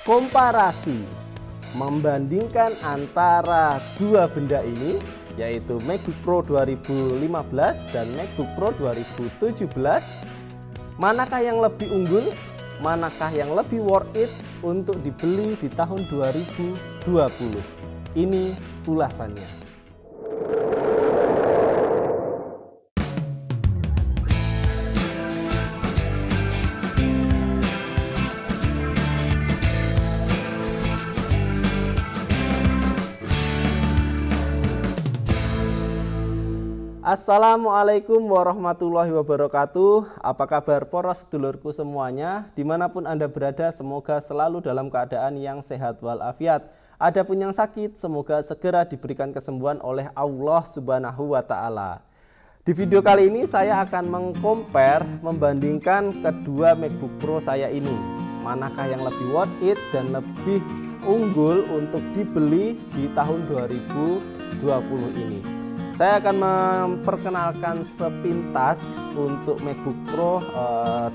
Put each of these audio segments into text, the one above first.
komparasi membandingkan antara dua benda ini, yaitu MacBook Pro 2015 dan MacBook Pro 2017. Manakah yang lebih unggul? Manakah yang lebih worth it untuk dibeli di tahun 2020? Ini ulasannya. Assalamualaikum warahmatullahi wabarakatuh. Apa kabar para sedulurku semuanya? Dimanapun Anda berada, semoga selalu dalam keadaan yang sehat walafiat. Adapun yang sakit, semoga segera diberikan kesembuhan oleh Allah Subhanahu wa Ta'ala. Di video kali ini saya akan membandingkan kedua MacBook Pro saya ini. Manakah yang lebih worth it dan lebih unggul untuk dibeli di tahun 2020 ini. Saya akan memperkenalkan sepintas untuk MacBook Pro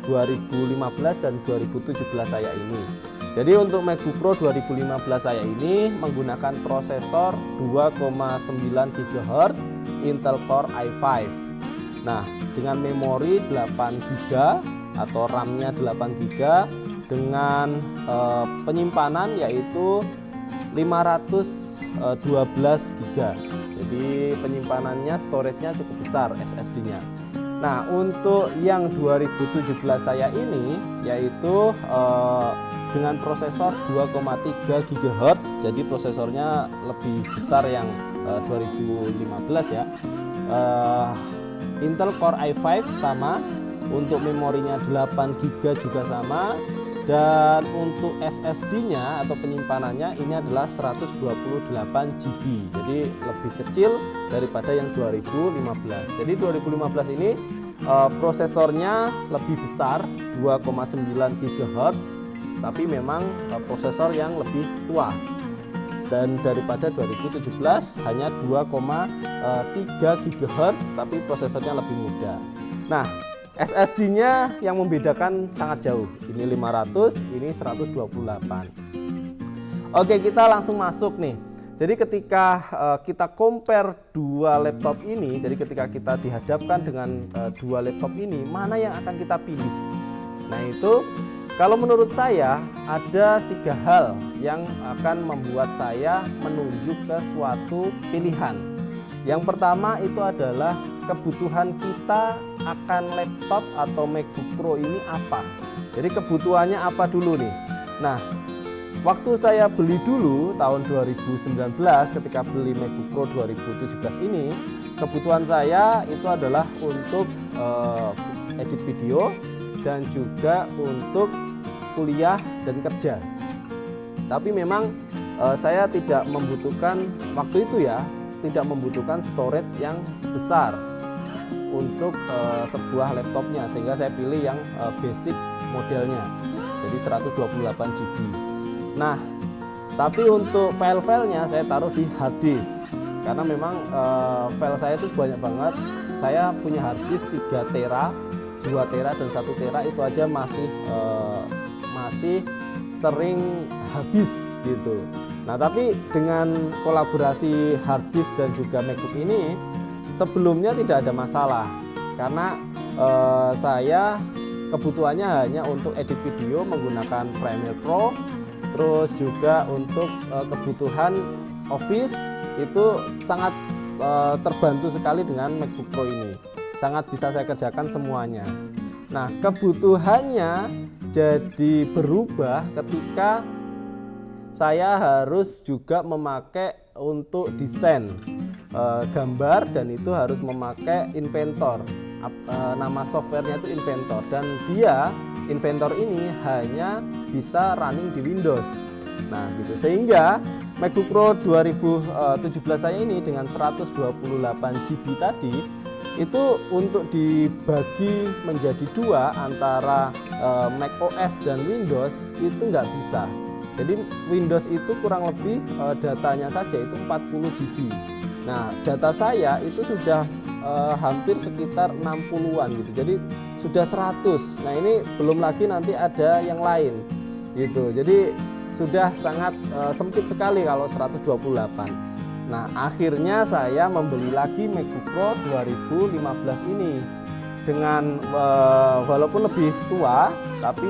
2015 dan 2017 saya ini. Jadi untuk MacBook Pro 2015 saya ini menggunakan prosesor 2,9 GHz Intel Core i5. Nah, dengan memori 8 GB atau RAM-nya 8 GB dengan penyimpanan yaitu 512 GB. Jadi penyimpanannya, storage-nya cukup besar, SSD-nya. Nah, untuk yang 2017 saya ini yaitu dengan prosesor 2,3 GHz. Jadi prosesornya lebih besar yang 2015 ya. Intel Core i5 sama, untuk memorinya 8 GB juga sama. Dan untuk SSD-nya atau penyimpanannya ini adalah 128 GB. Jadi lebih kecil daripada yang 2015. Jadi 2015 ini prosesornya lebih besar 2,9 GHz, tapi memang prosesor yang lebih tua. Dan daripada 2017 hanya 2,3 GHz, tapi prosesornya lebih muda. Nah, SSD-nya yang membedakan sangat jauh. Ini 500, ini 128. Oke, kita langsung masuk nih. Jadi ketika kita compare dua laptop ini, jadi ketika kita dihadapkan dengan dua laptop ini, mana yang akan kita pilih? Nah, itu kalau menurut saya ada 3 hal yang akan membuat saya menunjuk ke suatu pilihan. Yang pertama itu adalah kebutuhan kita akan laptop atau MacBook Pro ini apa. Jadi kebutuhannya apa dulu nih. Nah, waktu saya beli dulu tahun 2019 ketika beli MacBook Pro 2017 ini, kebutuhan saya itu adalah untuk edit video dan juga untuk kuliah dan kerja. Tapi memang saya tidak membutuhkan waktu itu ya, tidak membutuhkan storage yang besar untuk sebuah laptopnya, sehingga saya pilih yang basic modelnya, jadi 128 GB. Nah, tapi untuk file-filenya saya taruh di hard disk karena memang file saya itu banyak banget. Saya punya hard disk 3 tera, 2 tera dan 1 tera itu aja masih sering habis gitu. Nah, tapi dengan kolaborasi hard disk dan juga MacBook ini sebelumnya tidak ada masalah, karena saya kebutuhannya hanya untuk edit video menggunakan Premiere Pro, terus juga untuk kebutuhan Office itu sangat terbantu sekali dengan MacBook Pro ini, sangat bisa saya kerjakan semuanya. Nah, kebutuhannya jadi berubah ketika saya harus juga memakai untuk desain gambar, dan itu harus memakai Inventor. Nama softwarenya itu Inventor, dan dia Inventor ini hanya bisa running di Windows. Nah, gitu, sehingga MacBook Pro 2017 saya ini dengan 128 GB tadi itu untuk dibagi menjadi 2 antara Mac OS dan Windows itu nggak bisa. Jadi Windows itu kurang lebih datanya saja itu 40 GB. Nah, data saya itu sudah hampir sekitar 60-an gitu. Jadi sudah 100. Nah, ini belum lagi nanti ada yang lain gitu. Jadi sudah sangat sempit sekali kalau 128. Nah, akhirnya saya membeli lagi MacBook Pro 2015 ini dengan walaupun lebih tua, tapi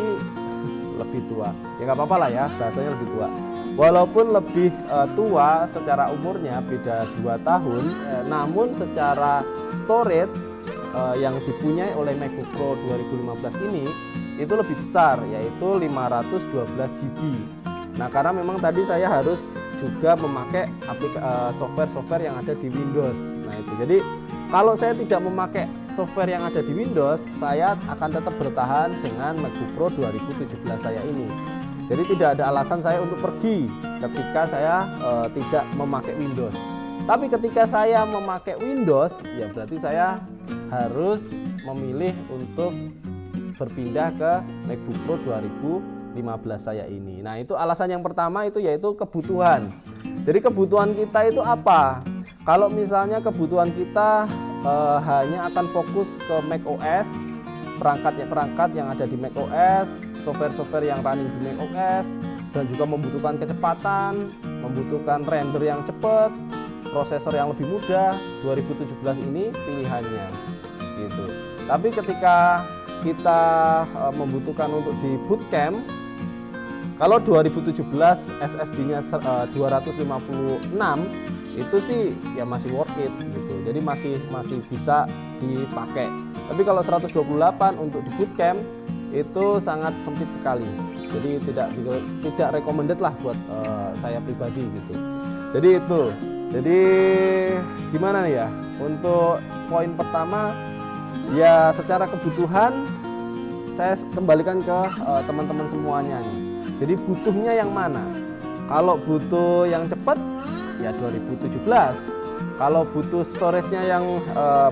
lebih tua ya nggak apa-apa lah ya, bahasanya lebih tua. Walaupun lebih tua secara umurnya, beda 2 tahun, namun secara storage yang dipunyai oleh MacBook Pro 2015 ini itu lebih besar, yaitu 512 GB. Nah, karena memang tadi saya harus juga memakai software-software yang ada di Windows. Nah, itu. Jadi kalau saya tidak memakai software yang ada di Windows, saya akan tetap bertahan dengan MacBook Pro 2017 saya ini. Jadi tidak ada alasan saya untuk pergi ketika saya tidak memakai Windows. Tapi ketika saya memakai Windows, ya berarti saya harus memilih untuk berpindah ke MacBook Pro 2015 saya ini. Nah, itu alasan yang pertama, itu yaitu kebutuhan. Jadi kebutuhan kita itu apa? Kalau misalnya kebutuhan kita hanya akan fokus ke macOS, perangkat yang ada di macOS, software-software yang running di macOS, dan juga membutuhkan kecepatan, membutuhkan render yang cepat, prosesor yang lebih mudah, 2017 ini pilihannya gitu. Tapi ketika kita membutuhkan untuk di bootcamp, kalau 2017 SSD-nya 256 itu sih ya masih worth it gitu. Jadi masih bisa dipakai. Tapi kalau 128 untuk di bootcamp itu sangat sempit sekali. Jadi tidak recommended lah buat saya pribadi gitu. Jadi itu. Jadi gimana nih ya? Untuk poin pertama ya, secara kebutuhan saya kembalikan ke teman-teman semuanya nih. Jadi butuhnya yang mana? Kalau butuh yang cepat ya 2017. Kalau butuh storage-nya yang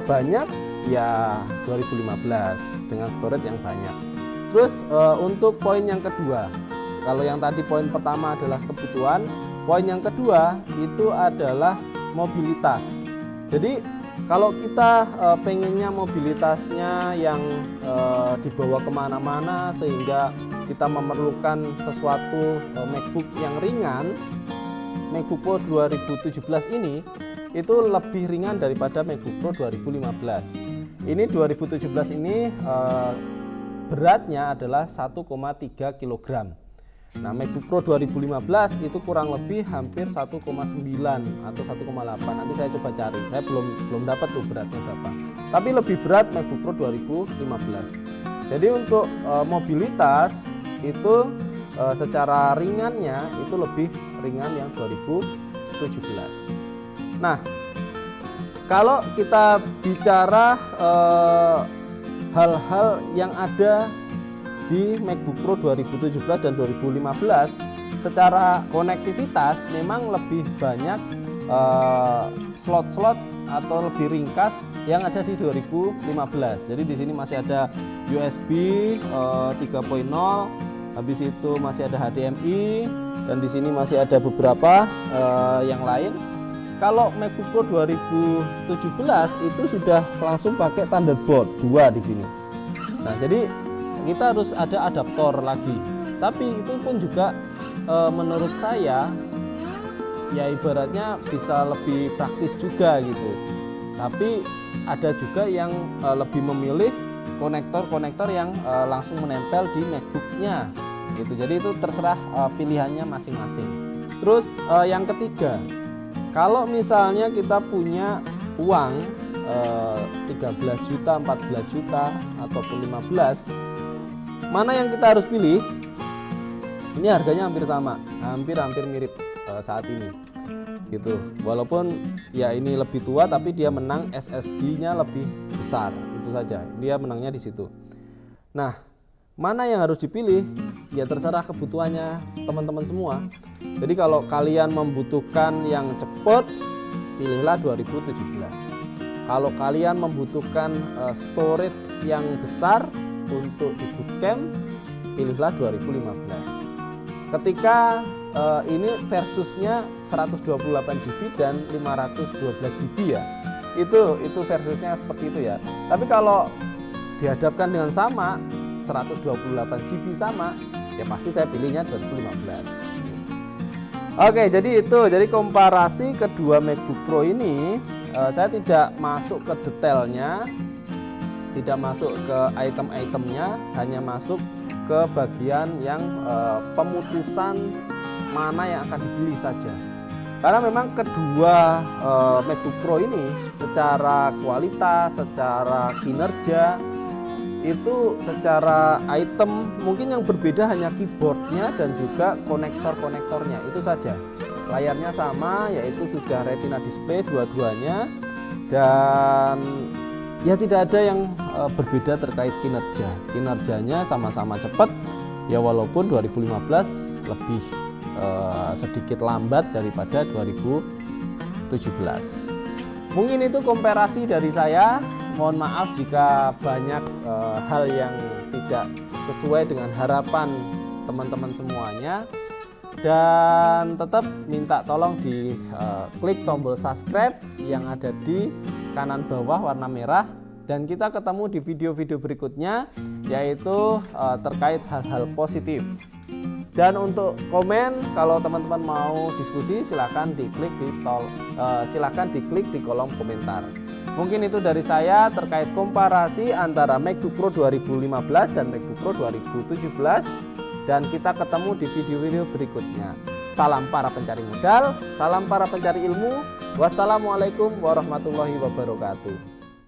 banyak ya 2015 dengan storage yang banyak. Terus untuk poin yang kedua, kalau yang tadi poin pertama adalah kebutuhan, poin yang kedua itu adalah mobilitas. Jadi kalau kita pengennya mobilitasnya yang dibawa kemana-mana sehingga kita memerlukan sesuatu MacBook yang ringan, MacBook Pro 2017 ini itu lebih ringan daripada MacBook Pro 2015. Ini 2017 ini beratnya adalah 1,3 kg. Nah, MacBook Pro 2015 itu kurang lebih hampir 1,9 atau 1,8. Nanti saya coba cari. Saya belum dapat tuh beratnya berapa. Tapi lebih berat MacBook Pro 2015. Jadi untuk mobilitas itu secara ringannya itu lebih ringan yang 2017. Nah, kalau kita bicara hal-hal yang ada di MacBook Pro 2017 dan 2015, secara konektivitas memang lebih banyak slot-slot atau lebih ringkas yang ada di 2015. Jadi di sini masih ada USB 3.0, habis itu masih ada HDMI, dan di sini masih ada beberapa yang lain. Kalau MacBook Pro 2017 itu sudah langsung pakai Thunderbolt 2 di sini. Nah, jadi kita harus ada adaptor lagi. Tapi itu pun juga menurut saya ya ibaratnya bisa lebih praktis juga gitu. Tapi ada juga yang lebih memilih konektor-konektor yang langsung menempel di MacBook-nya gitu. Jadi itu terserah pilihannya masing-masing. Terus yang ketiga, kalau misalnya kita punya uang 13 juta, 14 juta, ataupun 15, mana yang kita harus pilih? Ini harganya hampir sama, hampir mirip saat ini gitu. Walaupun ya ini lebih tua, tapi dia menang SSD-nya lebih besar, itu saja. Dia menangnya di situ. Nah, mana yang harus dipilih? Ya terserah kebutuhannya teman-teman semua. Jadi kalau kalian membutuhkan yang cepat, pilihlah 2017. Kalau kalian membutuhkan storage yang besar untuk di bootcamp, pilihlah 2015. Ketika ini versusnya 128 GB dan 512 GB ya, itu versusnya seperti itu ya. Tapi kalau dihadapkan dengan sama 128 GB sama, ya pasti saya pilihnya 2015. Oke, jadi itu, jadi komparasi kedua MacBook Pro ini, saya tidak masuk ke detailnya, tidak masuk ke item-itemnya, hanya masuk ke bagian yang pemutusan mana yang akan dipilih saja. Karena memang kedua MacBook Pro ini secara kualitas, secara kinerja, itu secara item mungkin yang berbeda hanya keyboardnya dan juga konektor-konektornya, itu saja. Layarnya sama, yaitu sudah Retina display dua-duanya, dan ya tidak ada yang berbeda terkait kinerja. Kinerjanya sama-sama cepat ya, walaupun 2015 lebih sedikit lambat daripada 2017. Mungkin itu komparasi dari saya. Mohon maaf jika banyak hal yang tidak sesuai dengan harapan teman-teman semuanya, dan tetap minta tolong di klik tombol subscribe yang ada di kanan bawah warna merah, dan kita ketemu di video-video berikutnya, yaitu terkait hal-hal positif. Dan untuk komen, kalau teman-teman mau diskusi, silahkan diklik di kolom komentar. Mungkin itu dari saya terkait komparasi antara MacBook Pro 2015 dan MacBook Pro 2017, dan kita ketemu di video-video berikutnya. Salam para pencari modal, salam para pencari ilmu. Wassalamualaikum warahmatullahi wabarakatuh.